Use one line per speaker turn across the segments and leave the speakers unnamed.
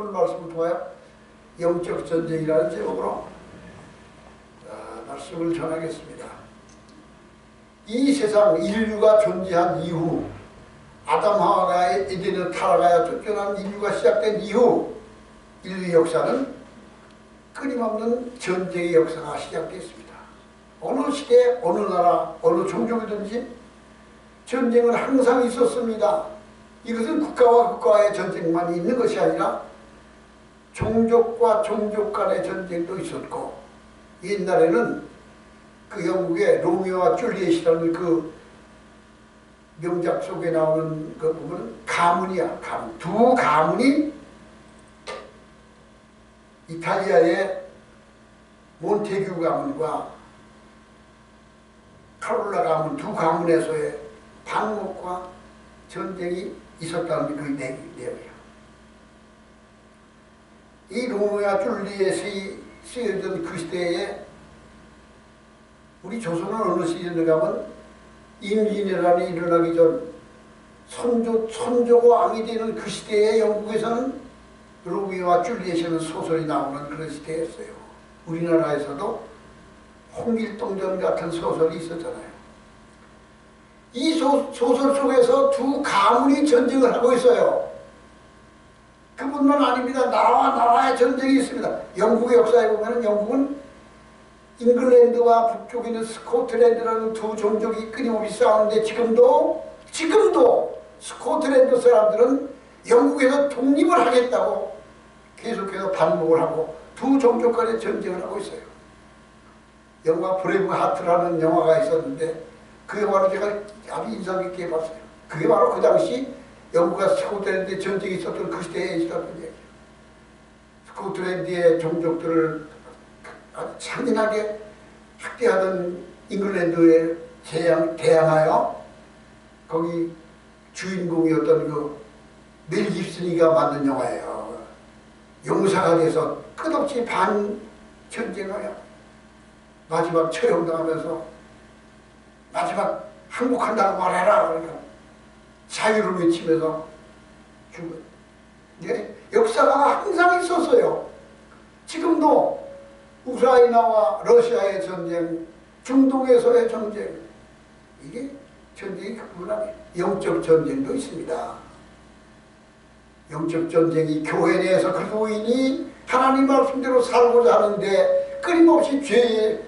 오늘 말씀을 통하여 영적 전쟁이라는 제목으로 말씀을 전하겠습니다. 이 세상 인류가 존재한 이후, 아담 하와가 에덴을 타락하여 쫓겨난 인류가 시작된 이후 인류 역사는 끊임없는 전쟁의 역사가 시작됐습니다. 어느 시대, 어느 나라, 어느 종족이든지 전쟁은 항상 있었습니다. 이것은 국가와 국가의 전쟁만 있는 것이 아니라 종족과 종족 간의 전쟁도 있었고, 옛날에는 그 영국의 로미오와 줄리엣이라는 그 명작 속에 나오는 그 부분은 가문이야. 가문. 두 가문이 이탈리아의 몬테규 가문과 카롤라 가문, 두 가문에서의 반목과 전쟁이 있었다는 게 그 내용이에요. 이 로미오와 줄리엣이 쓰여진 그 시대에 우리 조선은 어느 시대에 가면 임진왜란이 일어나기 전 선조가 왕이 되는 그 시대에 영국에서는 로미오와 줄리엣이라는 소설이 나오는 그런 시대였어요. 우리나라에서도 홍길동전 같은 소설이 있었잖아요. 이 소설 속에서 두 가문이 전쟁을 하고 있어요. 그뿐만 아닙니다. 나라와 나라의 전쟁이 있습니다. 영국의 역사에 보면 영국은 잉글랜드와 북쪽에 있는 스코틀랜드라는 두 종족이 끊임없이 싸우는데 지금도 스코틀랜드 사람들은 영국에서 독립을 하겠다고 계속해서 반복을 하고 두 종족 간의 전쟁을 하고 있어요. 영화 브레이브 하트라는 영화가 있었는데 그 영화를 제가 아주 인상 깊게 봤어요. 그게 바로 그 당시 영국과 스코틀랜드의 전쟁이 있었던 그 시대에 있었던 얘기예요. 스코틀랜드의 종족들을 아주 잔인하게 학대하던 잉글랜드에 대항하여 거기 주인공이었던 그 멜 깁슨이가 만든 영화예요. 용사가 돼서 끝없이 반전쟁하여 마지막 처형당하면서 마지막 항복한다고 말해라. 그러니까 자유를 외치면서 죽은. 네? 역사가 항상 있었어요. 지금도 우크라이나와 러시아의 전쟁, 중동에서의 전쟁, 이게 전쟁이 그뿐 아니에요. 영적 전쟁도 있습니다. 영적 전쟁이 교회 내에서 그리스도인이 하나님 말씀대로 살고자 하는데 끊임없이 죄의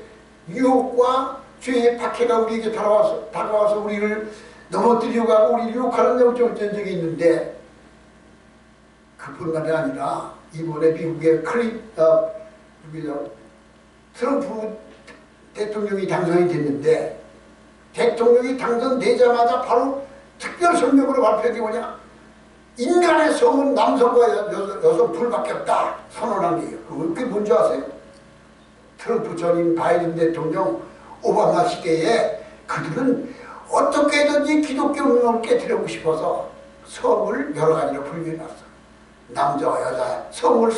유혹과 죄의 박해가 우리에게 다가와서 우리를 넘어뜨리려고 하고 우리를 유혹하는 영적 전쟁이 있는데, 그뿐만이 아니라 이번에 미국의 트럼프 대통령이 당선이 됐는데, 대통령이 당선되자마자 바로 특별 성명으로 발표한 게 뭐냐? 인간의 성은 남성과 여성 둘밖에 없다 선언한 게요. 그게 뭔지 아세요? 트럼프 전임 바이든 대통령, 오바마 시대에 그들은 어떻게든지 기독교 문화를 깨뜨리고 싶어서 성을 여러 가지로 분류해놨어. 남자와 여자 성을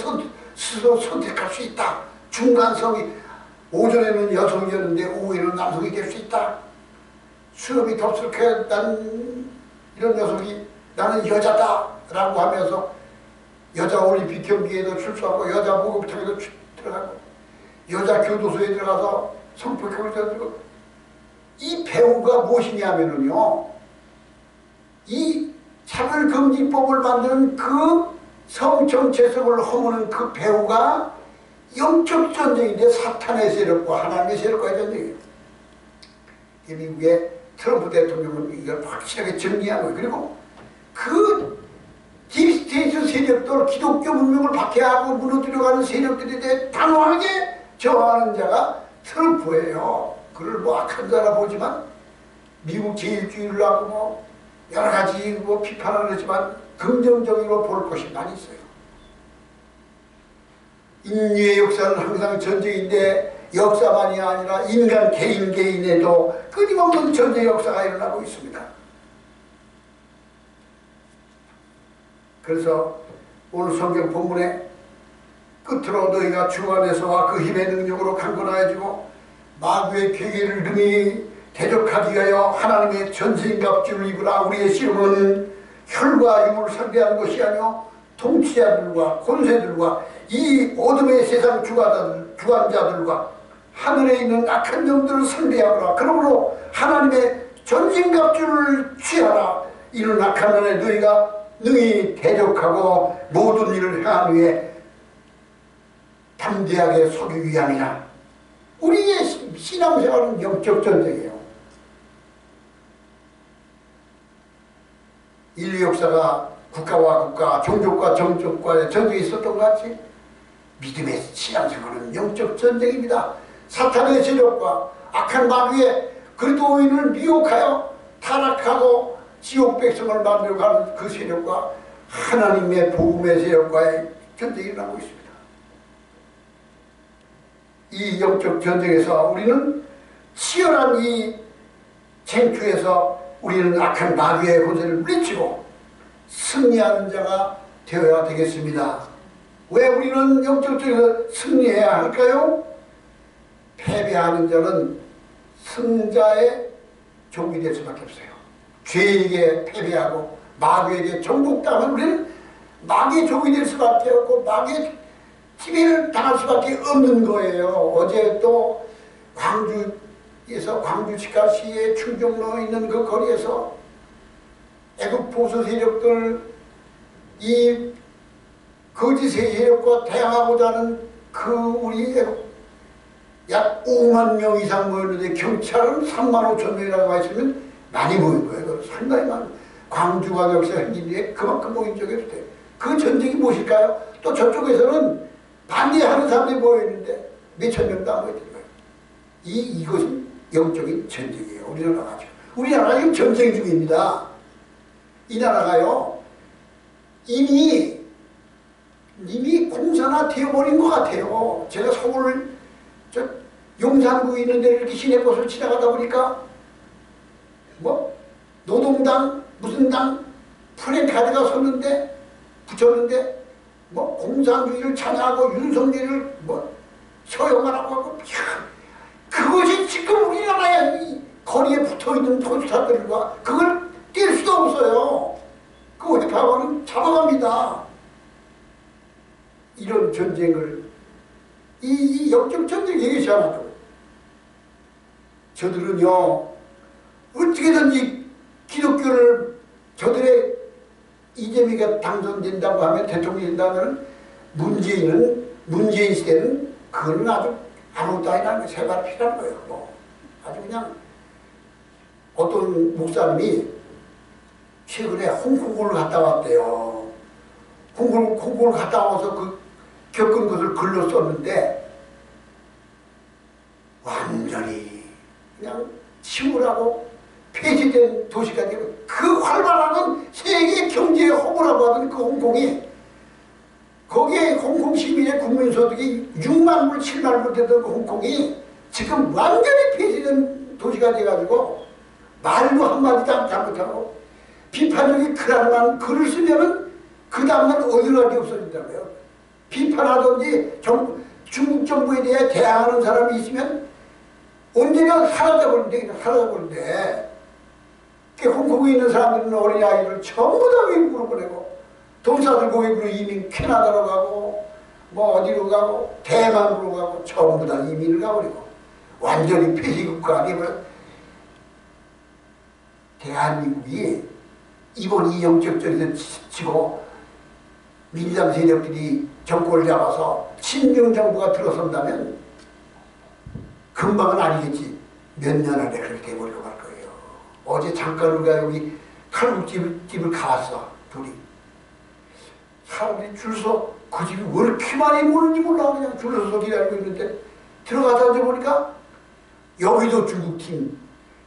스스로 선택할 수 있다. 중간성이 오전에는 여성이었는데 오후에는 남성이 될 수 있다. 수염이 덥수룩해 난 이런 녀석이 나는 여자다 라고 하면서 여자 올림픽 경기에도 출소하고 여자 목욕탕에도 들어가고 여자 교도소에 들어가서 성폭행을 저지르고. 이 배우가 무엇이냐면요, 이 차별금지법을 만드는 그 성정체성을 허무는 그 배우가 영적 전쟁인데 사탄의 세력과 하나님의 세력과의 전쟁이에요. 미국의 트럼프 대통령은 이걸 확실하게 정리한 거예요. 그리고 그 딥스테이트 세력들, 기독교 문명을 박해하고 무너뜨려가는 세력들에 대해 단호하게 저항하는 자가 트럼프예요. 그를 뭐 악한 자라 보지만 미국 제일주의를 하고 뭐 여러 가지 뭐 비판을 하지만 긍정적으로 볼 것이 많이 있어요. 인류의 역사는 항상 전쟁인데 역사만이 아니라 인간 개인에도 끊임없는 전쟁 역사가 일어나고 있습니다. 그래서 오늘 성경 본문에 끝으로 너희가 주 안에서와 그 힘의 능력으로 강건하여지고 마귀의 계계를 능히 대적하기 위하여 하나님의 전신갑주를 입으라. 우리의 씨름은 혈과 육을 상대하는 것이 아니요 통치자들과 권세들과 이 어둠의 세상 주관자들과 하늘에 있는 악한 영들을 상대하거라. 그러므로 하나님의 전진갑주를 취하라. 이는 악한 날에 너희가 능히 대적하고 모든 일을 행한 후에 담대하게 서기 위함이라. 우리의 신앙생활은 영적 전쟁이에요. 인류 역사가 국가와 국가, 종족과 종족과의 전쟁이 있었던 것 같이 믿음의 신앙생활은 영적 전쟁입니다. 사탄의 세력과 악한 마귀의 그리스도인을 미혹하여 타락하고 지옥 백성을 만들어가는 그 세력과 하나님의 복음의 세력과의 전쟁이 일어나고 있습니다. 이 영적 전쟁에서 우리는 치열한 이 쟁투에서 우리는 악한 마귀의 권세를 물리치고 승리하는 자가 되어야 되겠습니다. 왜 우리는 영적 전쟁에서 승리해야 할까요? 패배하는 자는 승자의 종이 될 수밖에 없어요. 죄에게 패배하고 마귀에게 정복당하면 우리는 마귀의 종이 될 수밖에 없고 마귀의 지배를 당할 수밖에 없는 거예요. 어제 또 광주에서 광주치카시의 충정로에 있는 그 거리에서 애국 보수 세력들 이 거짓의 세력과 대항하고자 하는 그 우리 애국 약 5만 명 이상 모였는데 경찰은 3만 5천 명이라고 했으면 많이 모인 거예요. 상당히 많은 광주가 역사가 생긴 뒤에 그만큼 모인 적이 없어요. 그 전쟁이 무엇일까요? 또 저쪽에서는 반대하는 사람들이 모여있는데 몇천 명도 안 모였던 거예요. 이것은 영적인 전쟁이에요. 우리나라가. 우리나라가 지금 전쟁 중입니다. 이 나라가요 이미 공산화 되어버린 것 같아요. 제가 서울 용산구에 있는데 이렇게 시내버스를 지나가다 보니까 뭐 노동당 무슨 당 플래카드가 섰는데 붙였는데 뭐 공산주의를 찬양하고 윤석열을 뭐 서영하라고 하고 그것이 지금 우리나라의 이 거리에 붙어있는 포스터들과 그걸 뗄 수도 없어요. 그 회파원은 잡아갑니다. 이런 전쟁을 이 영적 전쟁 얘기하지 않아도 저들은요 어떻게든지 기독교를 저들의 이재명이가 당선된다고 하면 대통령이 된다면 문재인 시대는 그거는 아주 아무것도 아니라 세발 피라는 거예요. 뭐 아주 그냥 어떤 목사님이 최근에 홍콩을 갔다 왔대요. 홍콩을 갔다 와서 그 겪은 것을 글로 썼는데 완전히 그냥 침울하고 폐지된 도시가 되고 그 활발한 세계 경제의 허브라고 하던 그 홍콩이 거기에 홍콩 시민의 국민소득이 6만 불, 7만 불 되던 그 홍콩이 지금 완전히 폐지된 도시가 돼가지고 말도 한마디 잘못하고 비판적인 크라만 글을 쓰면은 그 다음날 어디로 가지 없어진다고요. 비판하든지 중국 정부에 대해 대항하는 사람이 있으면 언제나 사라져버린대. 홍콩에 있는 사람들은 어린아이를 전부 다 외국으로 보내고 돈 싸들고 외국으로 이민 캐나다로 가고 뭐 어디로 가고 대만으로 가고 전부 다 이민을 가버리고 완전히 폐쇄국가 아니면 대한민국이 이번 이 영적전에서 치고 민주당 세력들이 정권을 잡아서 친정정부가 들어선다면 금방은 아니겠지. 몇 년 안에 그렇게 돼버리고 갈 거예요. 어제 잠깐 우리가 여기 칼국집을 가봤어. 둘이. 사람들이 줄서 그 집이 왜 이렇게 많이 모는지 몰라. 그냥 줄서서 기다리고 있는데 들어가서 앉아보니까 여기도 중국팀,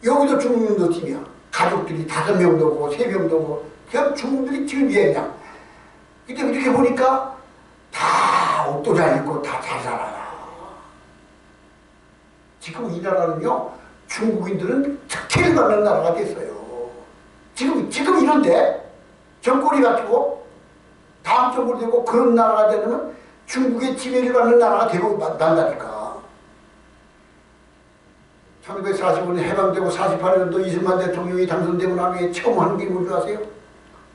여기도 중국도 팀이야. 가족들이 5명도 오고 3명도 오고 그냥 중국들이 지금 그냥. 근데 이렇게 보니까 다 옷도 잘 입고 다 잘 살아요. 지금 이 나라는요 중국인들은 특혜를 받는 나라가 됐어요. 지금 이런데 정권이 가지고 다음 정권이 되고 그런 나라가 되면 중국의 지배를 받는 나라가 되고 난다니까. 1945년 해방되고 48년도 이승만 대통령이 당선되고 나면 처음 하는 게 뭔지 아세요?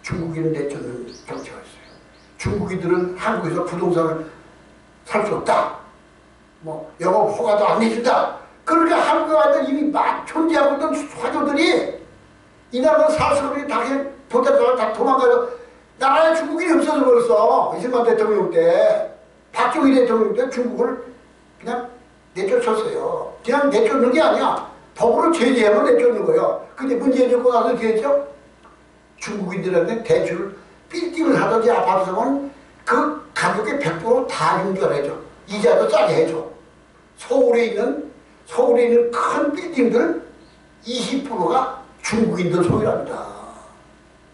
중국인을 내쫓는 정치였어요. 중국인들은 한국에서 부동산을 살 수 없다. 뭐 영업 허가도 안 내준다. 그러니까 한국에 와서 이미 막 존재하고 있던 화교들이 이 나라는 사서들이 다 보다가 다 도망가서 나라에 중국인이 없어져 버렸어. 이승만 대통령 때, 박정희 대통령 때 중국을 그냥 내쫓았어요. 그냥 내쫓는 게 아니야. 법으로 제재하면 내쫓는 거예요. 근데 문재인 정권 와서 어떻게 했죠? 중국인들한테 대출 빌딩을 하든지 아파트 사면 그 가격의 100%다 연결해줘. 이자도 싸게 해줘. 서울에 있는 큰 빌딩들 20%가 중국인들 소유랍니다.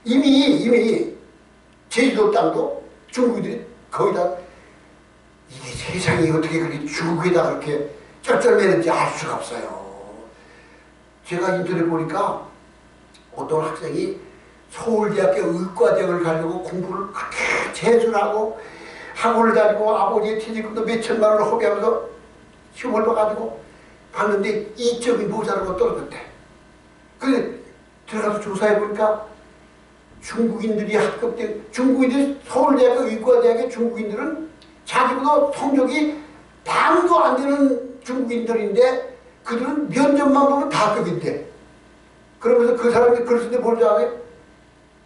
이미 제주도 땅도 중국인들이 거의 다 이게 세상이 어떻게 그렇게 중국에다 그렇게 쩔쩔매는지 알 수가 없어요. 제가 인터넷 보니까 어떤 학생이 서울대학교 의과대학을 가려고 공부를 그렇게 재수하고 학원을 다니고 아버지의 퇴직금도 몇천만 원을 허비하면서 시험을 봐가지고 봤는데 이점이 모자라고 떨어졌대. 그런데 들어가서 조사해보니까 중국인들이 합격된 서울대학교 의과대학의 중국인들은 자기보다 성적이 반도 안 되는 중국인들인데 그들은 면접만 보면 다 합격인데, 그러면서 그 사람들이 글을 쓰는데 뭘 잘해?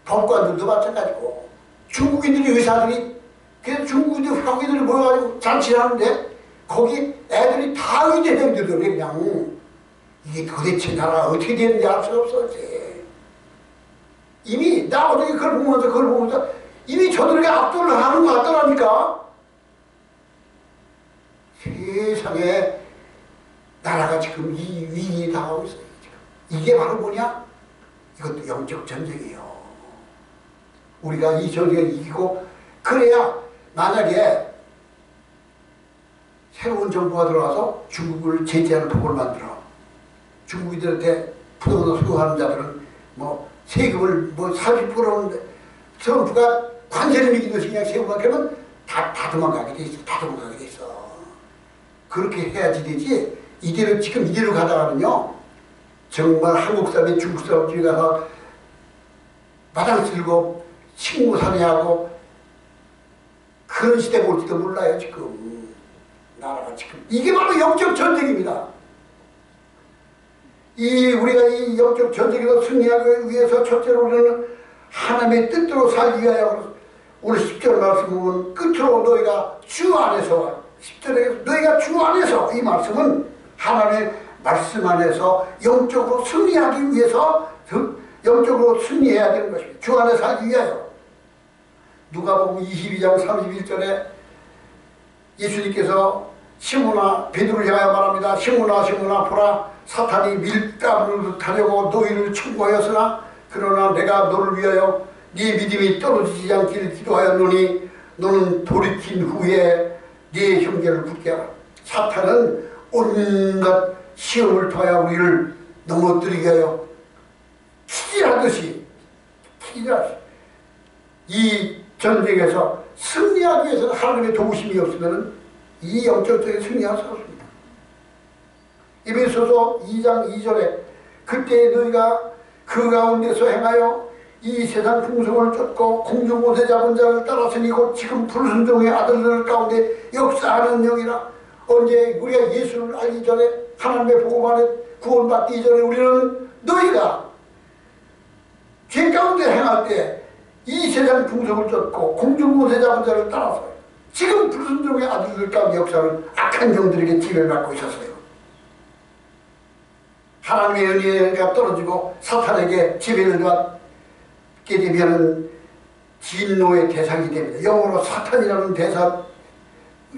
법관들도 마찬가지고 중국인들이 의사들이 그래서 중국인들 학위들이 모여가지고 잔치를 하는데 거기 애들이 다 의대생들이래. 그냥 이게 도대체 나라 어떻게 되는지 알 수가 없어. 이미 나 어떻게 그걸 보면서 이미 저들에게 압도를 하는 것 같더라니까. 세상에 나라가 지금 이 위기에 당하고 있어요. 지금. 이게 바로 뭐냐? 이것도 영적 전쟁이에요. 우리가 이 전쟁을 이기고 그래야 만약에 새로운 정부가 들어와서 중국을 제재하는 법을 만들어. 중국인들한테 부동산 소유하는 자들은 뭐 세금을 뭐 40%는 정부가 관세를 매기듯이 그냥 세금만 그러면 다 도망가게 돼 있어. 다 도망가게 돼 있어. 그렇게 해야지 되지. 이대로 가다가는요, 정말 한국 사람이 중국 사람 집에 가서 마당 쓸고 식무살이하고 그런 시대 볼지도 몰라요. 지금 나라가 지금 이게 바로 영적 전쟁입니다. 우리가 이 영적 전쟁에서 승리하기 위해서 첫째로 우리는 하나님의 뜻대로 살기 위하여 오늘 10절 말씀 보면 끝으로 너희가 주 안에서 10절에 너희가 주 안에서 이 말씀은 하나님의 말씀 안에서 영적으로 승리하기 위해서 영적으로 승리해야 되는 것입니다. 주 안에 살기 위하여. 누가복음 22장 31절에 예수님께서 시몬아 베드로를 향하여 말합니다. 시몬아 보라 사탄이 밀가루를 타려고 너희를 충고하였으나 그러나 내가 너를 위하여 네 믿음이 떨어지지 않기를 기도하였노니 너는 돌이킨 후에 네 형제를 붙게 하라. 사탄은 온갖 시험을 통하여 우리를 넘어뜨리게 하여 키질하듯이 이 전쟁에서 승리하기 위해서는 하나님의 도우심이 없으면 이 영적적인 승리할 수 없습니다. 에베소서 2장 2절에 그때 너희가 그 가운데서 행하여 이 세상 풍성을 쫓고 공중 옷에 잡은 자를 따랐으니 곧 지금 불순종의 아들들 가운데 역사하는 영이라. 언제 우리가 예수를 알기 전에 하나님의 복음 안에 구원받기 이전에 우리는 너희가 죄 가운데 행할 때 이 세상 풍성을 쫓고 공중 옷에 잡은 자를 따라서 지금 불순종의 아들들 가운데 역사하는 악한 영들에게 지배를 받고 있었어요. 하나님의 은혜가 떨어지고 사탄에게 지배를 받게 되면 진노의 대상이 됩니다. 영어로 사탄이라는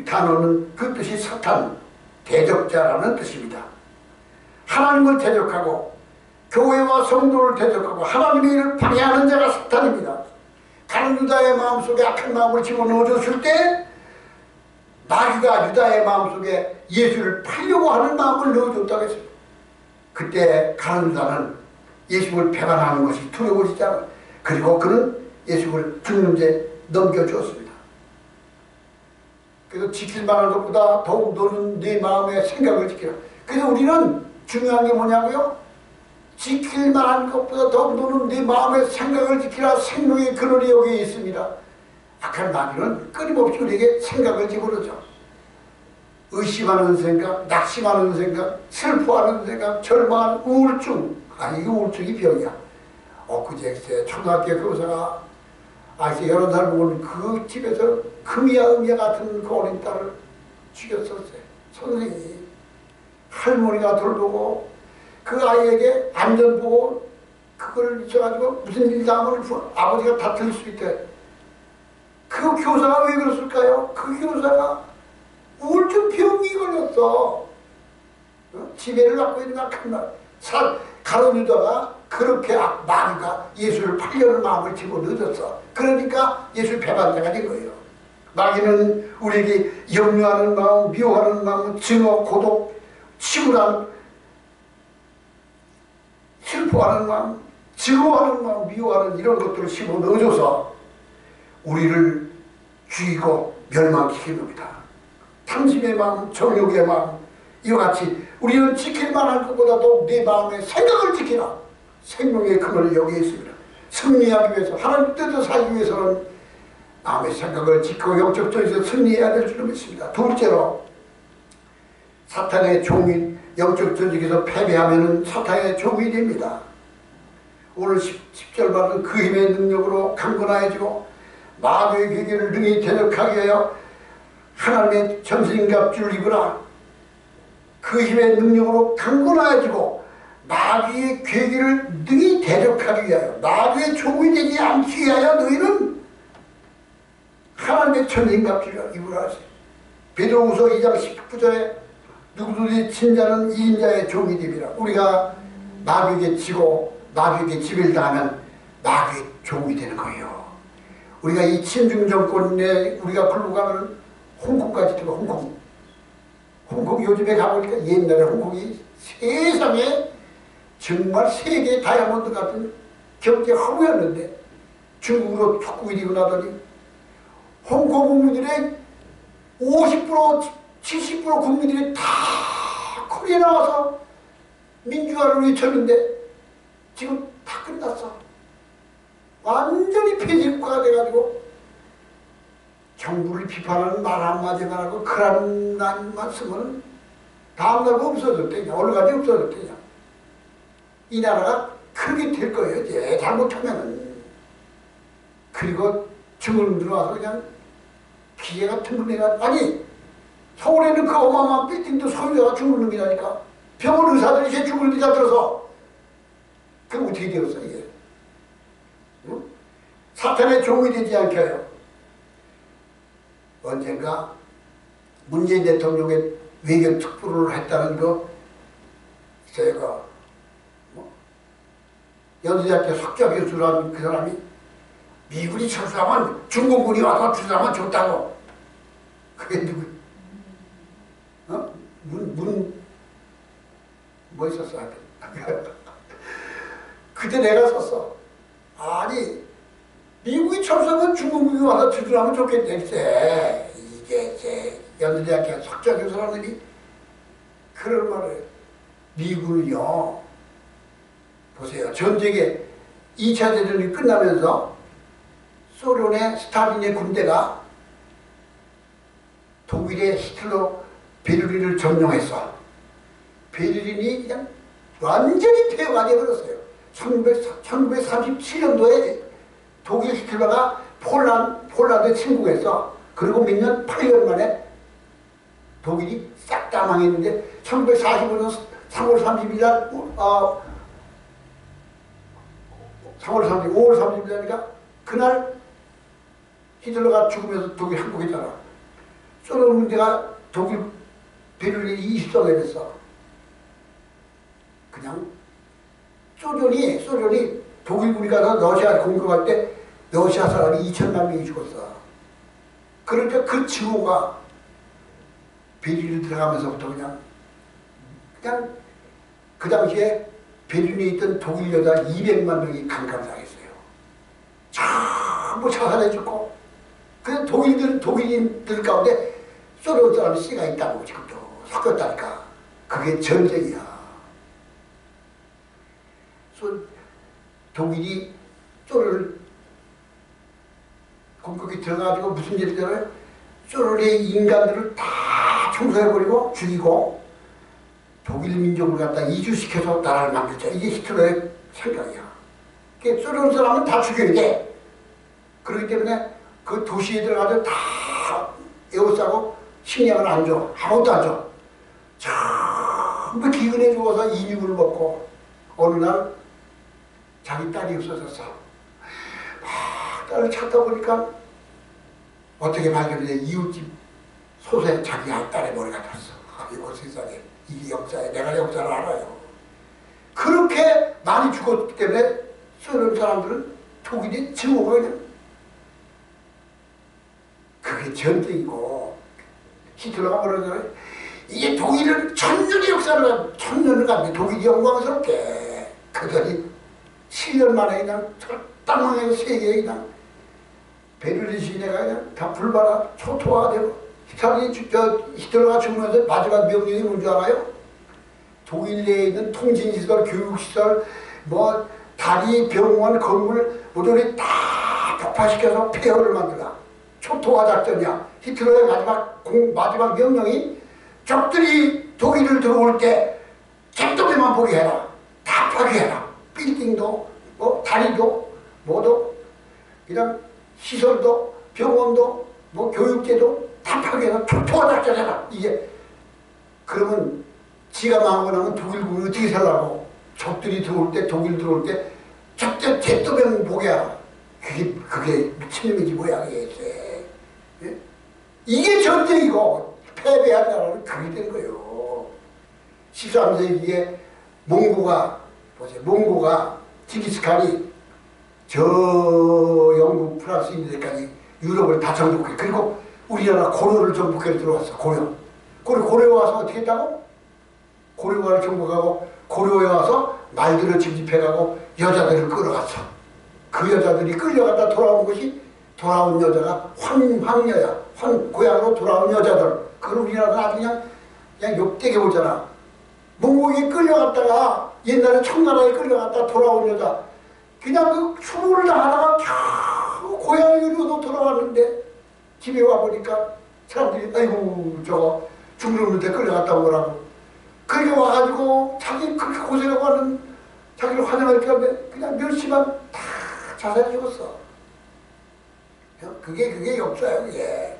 단어는 그 뜻이 사탄, 대적자라는 뜻입니다. 하나님을 대적하고 교회와 성도를 대적하고 하나님의 일을 방해하는 자가 사탄입니다. 가는 유다의 마음속에 악한 마음을 집어넣어줬을 때 마귀가 유다의 마음속에 예수를 팔려고 하는 마음을 넣어줬다고 했습니다. 그때 가는 유다는 예수를 배반하는 것이 두려워지지 않아. 그리고 그는 예수를 죽는 데 넘겨주었습니다. 그래서 지킬 만한 것보다 더욱 너는 네 마음의 생각을 지키라. 그래서 우리는 중요한 게 뭐냐고요? 지킬 만한 것보다 더욱 너는 네 마음의 생각을 지키라. 생명의 근원이 여기에 있습니다. 아까 악한 마귀는 끊임없이 우리에게 생각을 집어넣죠. 의심하는 생각, 낙심하는 생각, 슬퍼하는 생각, 절망하는 우울증. 아니, 이게 우울증이 병이야. 엊그제 초등학교 교사가 아직 11살 먹은 그 집에서 금이야 같은 그 어린 딸을 죽였었어요. 선생님이 할머니가 돌보고 그 아이에게 안전 보고 그걸 있어가지고 무슨 일 당하면 아버지가 다툴 수 있대. 그 교사가 왜 그랬을까요? 그 교사가 우울증 병이 걸렸어. 지배를 받고 있는 악한 말. 가로주다가 그렇게 마귀가 예수를 팔려는 마음을 집어넣었어. 그러니까 예수 배반자가 된 거예요. 마귀는 우리에게 염려하는 마음, 미워하는 마음, 증오, 고독, 치부란, 슬퍼하는 마음, 증오하는 마음, 미워하는 이런 것들을 집어넣어줘서 우리를 죽이고 멸망시키는 겁니다. 탐심의 마음, 정욕의 마음, 이와 같이 우리는 지킬 만한 것보다도 내 마음의 생각을 지키라. 생명의 근원을 여기에 있습니다. 승리하기 위해서, 하나님 뜻을 살기 위해서는 마음의 생각을 지키고 영적적에서 승리해야 될 줄을 믿습니다. 둘째로, 사탄의 종인 영적 전쟁에서 패배하면 사탄의 종이 됩니다. 오늘 10절 말은 그 힘의 능력으로 강건하여지고 마귀의 괴계를 능히 대적하게 하여 하나님의 전신갑주를 입으라. 그 힘의 능력으로 강건하여지고 마귀의 괴계를 능히 대적하기 위하여, 마귀의 종이 되지 않기 위하여 너희는 하나님의 전신갑주를 입으라 하세요. 베드로후서 2장 19절에 누구든지 친자는 이인자의 종이 됩니다. 우리가 마귀에게 지고 마귀에게 지배를 당하면 마귀의 종이 되는 거예요. 우리가 이 친중 정권에 우리가 굴러가면 홍콩까지 들어. 홍콩 요즘에 가보니까 옛날에 홍콩이 세상에 정말 세계 다이아몬드 같은 경제 허브였는데 중국으로 축구가 되고 나더니 홍콩 국민들의 50% 70% 국민들이 다 코리에 나와서 민주화를 외쳤는데 지금 다 끝났어. 완전히 폐지국가가 돼가지고 정부를 비판하는 말 한마디만 하고 그런 말만 쓰면 다음날도 없어졌대냐, 얼간지 없어졌대냐. 이 나라가 그렇게 될 거예요. 이제 잘못하면은. 그리고 중국 들어와서 그냥 기계 같은 분이가, 아니 서울에는 그 어마어마한 빌딩도 소유자가 중국 놈이라니까. 병원 의사들이 제 중국 기자 들어서. 그럼 어떻게 되었어 이게? 응? 사탄의 종이 되지 않게 해요. 언젠가 문재인 대통령의 외교 특보를 했다는 거 제가 연세대학교 석좌 교수라는 그 사람이 미군이 철수하면 중공군이 와서 주사하면 좋다고. 그게 누구? 뭐 있었어? 그때 내가 썼어. 아니 미국이 철수하면 중공군이 와서 주사하면 좋겠대. 이게 제 연세대학교 석좌 교수라는 놈이 그런 말을. 미군은요, 보세요. 전쟁에 2차 대전이 끝나면서 소련의 스탈린의 군대가 독일의 히틀러 베를린을 점령했어. 베를린이 그냥 완전히 폐허가 되어버렸어요. 1937년도에 독일 히틀러가 폴란드에 침공했어. 그리고 몇 년, 8년 만에 독일이 싹 다 망했는데 1945년 3월 30일 날 5월 30일 날이니까 그날 히틀러가 죽으면서 독일 항복했잖아. 소련 군대가 독일 베를린이 20도 내렸어. 그냥 소련이 독일군이 가서 러시아 공격할 때 러시아 사람이 2천만 명이 죽었어. 그러니까 그 징후가 베를린 들어가면서부터 그냥 그 당시에 베를린에 있던 독일 여자 200만 명이 감감당했어요. 전부 자살해 죽고. 그 독일인들 가운데 소련 사람이 씨가 있다고 지금도 섞였다니까. 그게 전쟁이야. 독일이 소련을 거기 들어가지고 무슨 일이 되나요? 쪼르리 인간들을 다 청소해버리고 죽이고 독일 민족을 갖다 이주시켜서 나라를 만들자. 이게 히틀러의 생각이야. 그게 쏘는 사람은 다 죽여야 돼. 그렇기 때문에 그 도시에 들어가서 다 에워싸고 식량을 안 줘. 아무것도 안 줘. 전부 기근에 죽어서 인육을 먹고 어느 날 자기 딸이 없어졌어. 막 딸을 찾다 보니까 어떻게 발견돼? 이웃집 소세 자기 딸의 머리가 닿았어. 아이고 세상에. 이게 역사에 내가 역사를 알아요. 그렇게 많이 죽었기 때문에 소련 사람들은 독일이 증오가 그냥 그게 전쟁이고 히틀러가 뭐라 그러잖아요. 이게 독일은 천년의 역사를 천년을 갔는데 독일이 영광스럽게 그들이 7년 만에 그냥 땅망에서 세계에 그냥 베를린 시내가 그냥 다 불바라 초토화가 되고 히틀러가 죽으면서 마지막 명령이 뭔지 알아요? 독일 내에 있는 통신시설, 교육시설, 뭐 다리, 병원, 건물 모조리 다 폭파시켜서 폐허를 만들라. 초토화 작전이야. 히틀러의 마지막 명령이 적들이 독일을 들어올 때 갯더미만 보게 해라. 다 파괴해라. 빌딩도 뭐 다리도 뭐도 그냥 시설도 병원도 뭐 교육제도 다 파괴해서 초토화 작전해라. 이게 그러면 지가 망하고 나면 독일군이 어떻게 살라고. 적들이 들어올 때 독일 들어올 때 적들 갯더미만 보게 해라. 그게 미친놈이지 뭐야 그게. 예? 이게 전쟁이고 패배한 나라는 그게 된 거예요. 13세기에 몽고가 징기스칸이 저 영국 프랑스 있는 데까지 유럽을 다 정복해. 그리고 우리나라 고려를 정복해 들어왔어. 고려 와서 어떻게 했다고? 고려를 정복하고 고려에 와서 말들을 징집해가고 여자들을 끌어갔어. 그 여자들이 끌려갔다 돌아온 것이 돌아온 여자가 황여야. 고향으로 돌아온 여자들. 그걸 우리나라는 아주 그냥 욕되게 보잖아. 몽고에 끌려갔다가 옛날에 청나라에 끌려갔다 돌아온 여자. 그냥 그 추모를 다 하다가 겨우 고향으로 돌아왔는데 집에 와보니까 사람들이 아이고 저거 죽는데 끌려갔다고 뭐라고. 그렇게 와가지고 자기 그렇게 고생하고 하는 자기를 환영할 게 없는데 그냥 멸시만 다 자살해 죽었어. 그게 역사야 그게.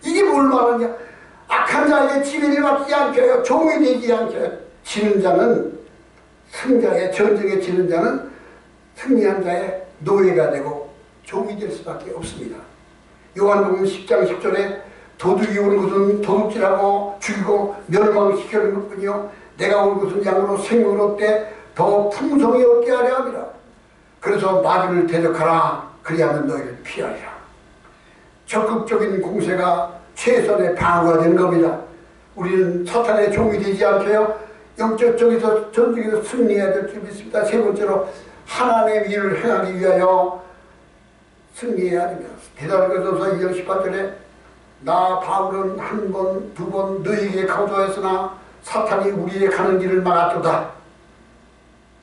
이게 뭘 말하냐. 악한 자에게 지배를 받지 않게 종이 되지 않게. 지는 자는 승자의 전쟁에 지는 자는 승리한 자의 노예가 되고 종이 될 수밖에 없습니다. 요한복음 10장 10절에 도둑이 온 것은 도둑질하고 죽이고 멸망시키는 것뿐이요 내가 온 것은 양으로 생명을 얻되 더 풍성히 얻게 하려 합니다. 그래서 마귀를 대적하라. 그리하면 너희를 피하리라. 적극적인 공세가 최선의 방어가 되는 겁니다. 우리는 사탄의 종이 되지 않게요 영적 쪽에서 전쟁에서 승리해야 될 줄 믿습니다. 세 번째로 하나님의 일을 행하기 위하여 승리해야 됩니다. 데살로니가전서 2장 18절에 나 바울은 한 번, 두 번 너희에게 강조했으나 사탄이 우리의 가는 길을 막았도다.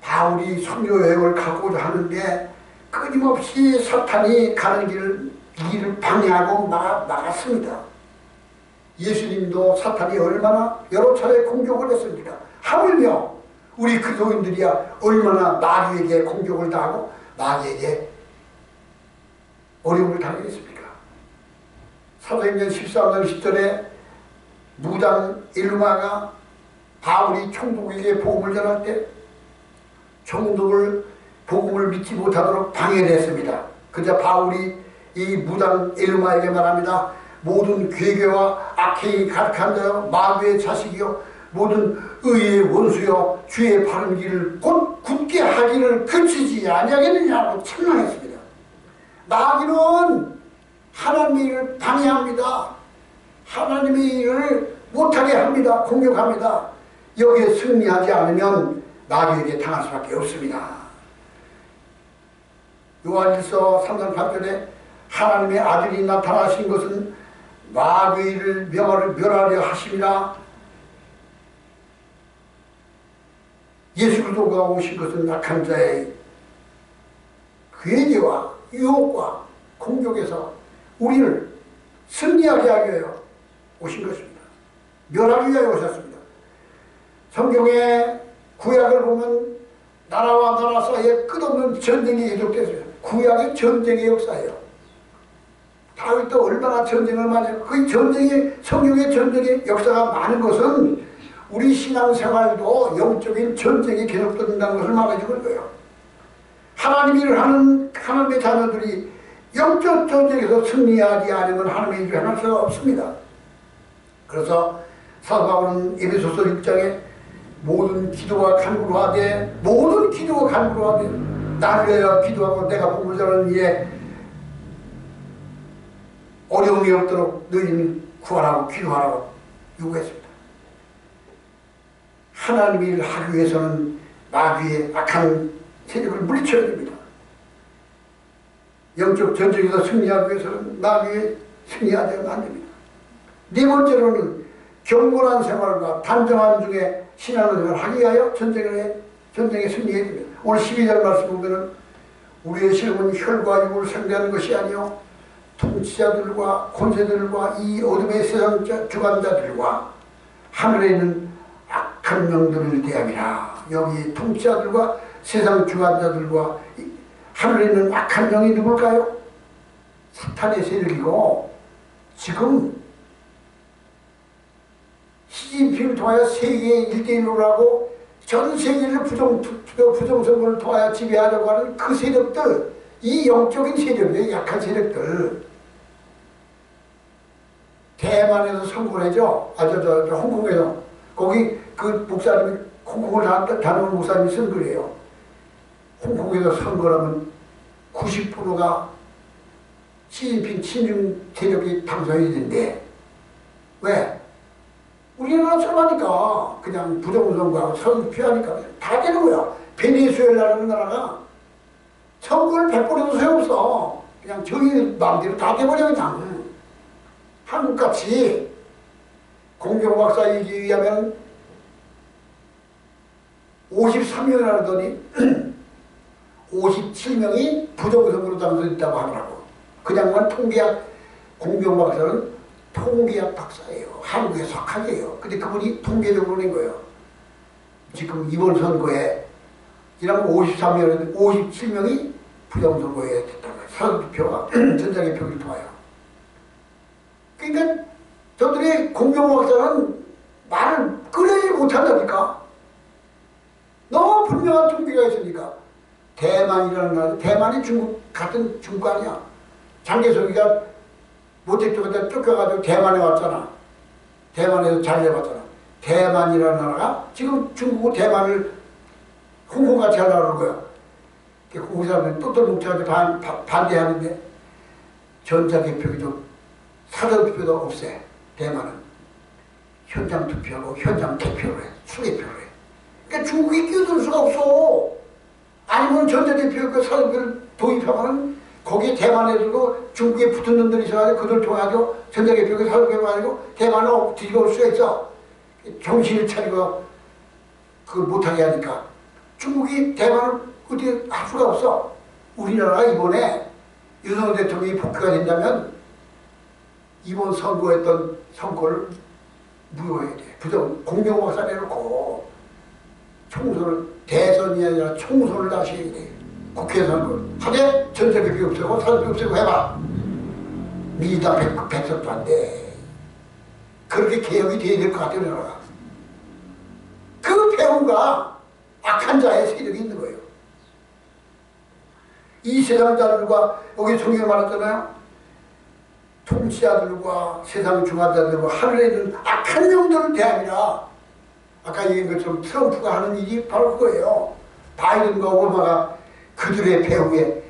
바울이 선교 여행을 가고자 하는데 끊임없이 사탄이 가는 길을 방해하고 막았습니다. 예수님도 사탄이 얼마나 여러 차례 공격을 했습니까? 하물며 우리 그리스도인들이야 얼마나 마귀에게 공격을 당하고 마귀에게 어려움을 당했습니까? 사도행전 13장 10절에 무당 엘루마가 바울이 총독에게 복음을 전할 때 총독을 복음을 믿지 못하도록 방해를 했습니다. 그저 바울이 이 무당 엘루마에게 말합니다. 모든 괴계와 악행이 가득한 자여 마귀의 자식이요 모든 의의 원수여 주의 바른 길을 곧 굳게 하기를 그치지 아니하겠느냐고 책망했습니다. 마귀는 하나님의 일을 방해합니다. 하나님의 일을 못하게 합니다. 공격합니다. 여기에 승리하지 않으면 마귀에게 당할 수밖에 없습니다. 요한일서 3장 8절에 하나님의 아들이 나타나신 것은 마귀를 멸하려 하심이라. 예수 그리스도가 오신 것은 악한 자의 괴계와 유혹과 공격에서 우리를 승리하게 하기 위하여 오신 것입니다. 멸하기 위하여 오셨습니다. 성경의 구약을 보면 나라와 나라 사이에 끝없는 전쟁이 계속됐어요. 구약이 전쟁의 역사예요. 다윗도 얼마나 전쟁을 많이 했고, 그 전쟁의, 성경의 전쟁의 역사가 많은 것은 우리 신앙생활도 영적인 전쟁이 계속된다는 것을 말해주고 있어요. 하나님 일을 하는 하나님의 자녀들이 영적 전쟁에서 승리하지 않으면 하나님의 일을 할 수가 없습니다. 그래서 사도 바울은 에베소서 6장에 모든 기도와 간구로 하되, 모든 기도와 간구로 하되 나를 위하여 기도하고 내가 복을 전하는 일에 어려움이 없도록 너희는 구하라고 기도하라고 요구했습니다. 하나님의 일을 하기 위해서는 마귀의 악한 세력을 물리쳐야 됩니다. 영적 전쟁에서 승리하기 위해서는 마귀에 승리하지 않으면 안 됩니다. 네 번째로는 경건한 생활과 단정한 중에 신앙생활을 하기 위하여 전쟁에 승리해야 됩니다. 오늘 12절 말씀 보면은 우리의 시험은 혈과 육을 상대하는 것이 아니요 통치자들과 권세들과 이 어둠의 세상 주관자들과 하늘에 있는 악한 영들을 대함이라. 여기 통치자들과 세상 주관자들과 하늘에 있는 악한 영이 누굴까요? 사탄의 세력이고, 지금 시진핑을 통하여 세계 1대1로 하고 전 세계를 부정선거를 통하여 지배하려고 하는 그 세력들, 이 영적인 세력이에요. 약한 세력들. 대만에서 선거를 해죠. 홍콩에서. 거기 그 목사님이, 홍콩을 다녀온 목사님이 선거래요. 홍콩에서 선거라면 90%가 시진핑 친중 세력이 당선이 된대. 왜? 우리나라처럼 하니까, 그냥 부정선거하고 선거 피하니까 다 되는 거야. 베네수엘라라는 나라가 선거를 100번에도 소용없어. 그냥 저희 마음대로 다 돼버려, 그냥. 한국같이 공경박사 얘기에 의하면 53명이나 하더니 57명이 부정선거로 당선됐다고 하더라고. 그 양반 통계학, 공경박사는 통계학 박사예요. 한국의 석학이에요. 근데 그분이 통계적으로 낸 거예요. 지금 이번 선거에 이러면 53명인데 57명이 부정선거에 됐다고 해요. 사전투표가 전자개 표기를 통하여. 그러니까 저들이 공경박사는 말을 끊어지 못한다니까. 너무 분명한 통계가 있으니까. 대만이라는 나라, 대만이 중국 같은 중국 아니야. 장개석이가 모택쪽에다 쫓겨가지고 대만에 왔잖아. 대만에서 잘 내봤잖아. 대만이라는 나라가 지금 중국 대만을 홍콩같이 하려고 그러는 거야. 홍콩 사람들이 똘똘 뭉쳐가지고 반대하는데 전자개표기도 사전투표도 없애. 대만은 현장 투표하고 현장 개표를 해. 수개표를 해. 그러니까 중국이 끼어들 수가 없어. 아니면 전자개표 사전투표를 도입하면은 거기에 대만에서도 중국에 붙은 놈들이 있어가지고 그들 통해서 전자개표를 사전투표해가지고 대만을 뒤집어 올 수가 있어. 정신을 차리고 그걸 못하게 하니까 중국이 대만을 어떻게 할 수가 없어. 우리나라가 이번에 윤석열 대통령이 복귀가 된다면 이번 선거했던 선거를 무효해야 돼. 공경박사 내놓고 총선을, 대선이 아니라 총선을 다시 해야 돼. 국회 선거. 하되 전자개표 없애고 사전투표 없애고 해봐. 민주당 100석도 안 돼. 그렇게 개혁이 돼야 될 것 같아요, 우리나라가. 그 배후가 악한 자의 세력이 있는 거예요. 이 세상 자들과, 여기 성경에 말했잖아요. 통치자들과 세상 중환자들과 하늘에 있는 악한 영들을 대함이라. 아까 얘기한 것처럼 트럼프가 하는 일이 바로 그거예요. 바이든과 오바마가 그들의 배후에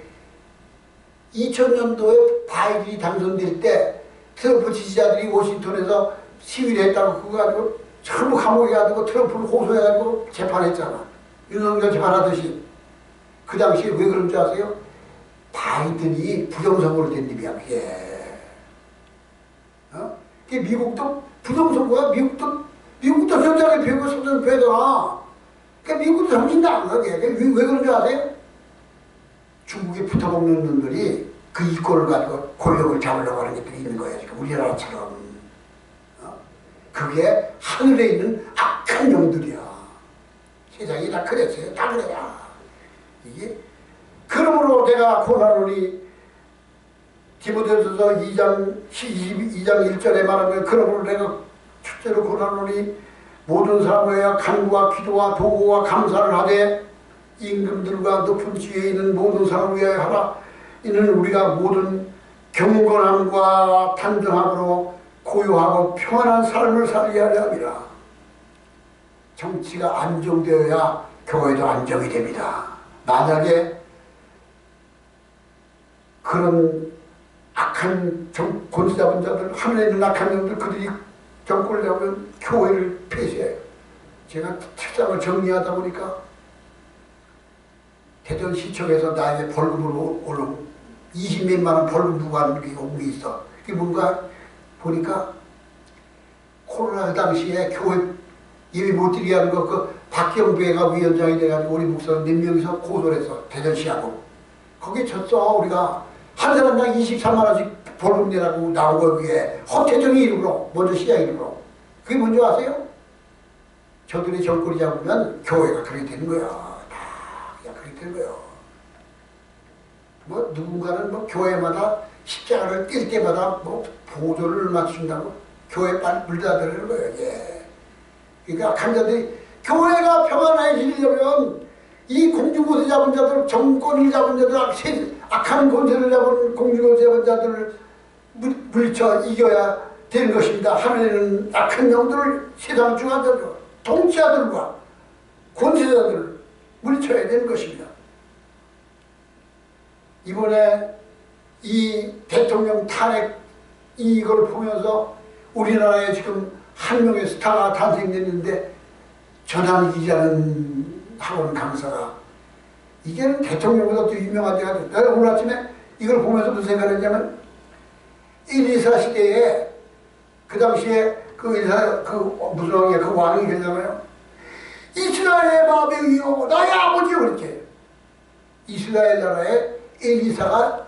2000년도에 바이든이 당선될 때 트럼프 지지자들이 워싱턴에서 시위를 했다고 그거 가지고 전부 감옥에 가지고 트럼프를 호소해가지고 재판했잖아. 윤석열 재판하듯이. 그 당시에 왜 그런 줄 아세요? 바이든이 부정선거로 된 일이야, 그게. 그게 미국도 부정선거야. 미국도 전자개표고 사전투표잖아. 그러니까 미국도 정신 나간 거야. 왜 그런 줄 아세요? 중국에 붙어먹는 놈들이 그 이권을 가지고 권력을 잡으려고 하는 것들이 있는 거예요. 지금 우리나라처럼. 그게 하늘에 있는 악한 영들이야. 세상이 다 그랬어요. 다 그래야. 이게 그러므로 내가 고난오니 디모데후서 2장 1절에 말하면 그러므로 내가 첫째로 고난오니 모든 사람을 위하여 간구와 기도와 도구와 감사를 하되 임금들과 높은 지위에 있는 모든 사람을 위하여 하라. 이는 우리가 모든 경건함과 단정함으로 고요하고 평안한 삶을 살게 하려 함이라. 정치가 안정되어야 교회도 안정이 됩니다. 만약에 그런 악한 권세 잡은 자들, 하늘에 있는 악한 자들, 그들이 정권을 잡으면 교회를 폐쇄해요. 제가 책상을 정리하다 보니까 대전시청에서 나에게 벌금으로 오른 20몇만 원 벌금 누가 하는 게 온 게 있어. 그게 뭔가 보니까 코로나 당시에 교회 예배 못 드리게 하는 거, 그 박경배가 위원장이 돼가지고 우리 목사 몇 명이서 고소를 했어. 대전시하고. 거기에 졌어. 우리가 한 사람당 23만 원씩 벌금 내라고 나온 거기에 허태정이 이름으로, 먼저 시장 이름으로. 그게 뭔지 아세요? 저들이 정권이 잡으면 교회가 그렇게 되는 거야. 다 그냥 그렇게 되는 거야. 뭐 누군가는 뭐 교회마다 십자가를 뛸 때마다 뭐 보조를 맞춘다고 교회 빨리 물다들는 거예요. 예. 그러니까 악한 자들이 교회가 평안해지려면 이 공주권세 잡은 자들, 정권을 잡은 자들, 악한 권세를 잡은 공주권세 잡은 자들을 물리쳐 이겨야 되는 것입니다. 하늘에는 악한 영들을 세상 중하들과 통치자들과 권세자들을 물리쳐야 되는 것입니다. 이번에 이 대통령 탄핵 이걸 보면서 우리나라에 지금 한 명의 스타가 탄생됐는데 전환기자는 학원 강사가 이제는 대통령보다 더 유명한 데가 됐다. 내가 오늘 아침에 이걸 보면서 무슨 생각을 했냐면 124 시대에 그 당시에 무슨 왕이야? 그 왕이 그러잖아요. 이스라엘의 마병이요 나의 아버지요 그렇게. 이스라엘 나라의 엘리사가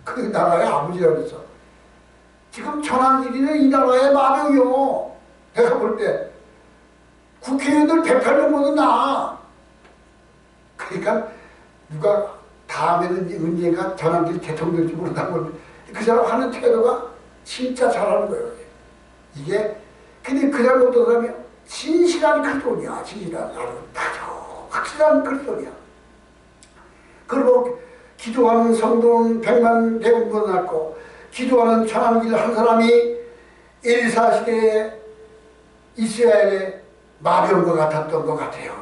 그 나라의 아버지라고 그랬어. 지금 전환기리는 이 나라의 마병이요. 내가 볼 때 국회의원들 108명보다 나아. 그러니까 누가 다음에는 언젠가 전환길 대통령 될지 모른다고 그 사람 하는 태도가 진짜 잘하는 거예요. 이게 근데 그 사람 어떤 사람이야? 진실한 그리스도인이야. 진실한 아주 확실한 그리스도인이야. 그리고 기도하는 성도는 100만 대군보다 낫고 기도하는 전환길 한 사람이 엘리사 시대에 이스라엘의 마병과 같았던 것 같아요.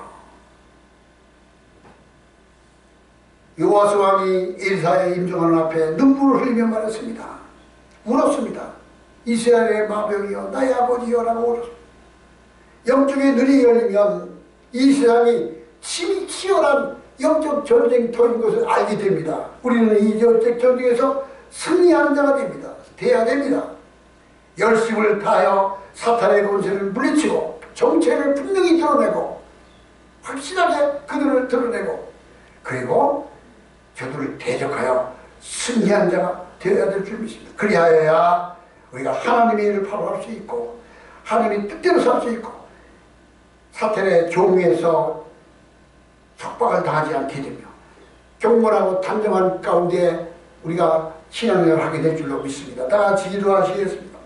요아스 왕이 엘리사의 임종하는 앞에 눈물을 흘리며 말했습니다. 울었습니다. 이스라엘의 마병이여 나의 아버지여 라고 울었습니다. 영적의 눈이 열리면 이 세상이 치열한 영적 전쟁터인 것을 알게 됩니다. 우리는 이 영적 전쟁에서 승리하는 자가 됩니다. 돼야 됩니다. 열심을 다하여 사탄의 권세를 물리치고 정체를 분명히 드러내고 확실하게 그들을 드러내고 그리고 저들을 대적하여 승리한 자가 되어야 될 줄 믿습니다. 그리하여야 우리가 하나님의 일을 바로 할 수 있고 하나님의 뜻대로 살 수 있고 사탄의 종에서 속박을 당하지 않게 되며 경건하고 단정한 가운데 우리가 신앙생활을 하게 될 줄로 믿습니다. 다 같이 기도하시겠습니다.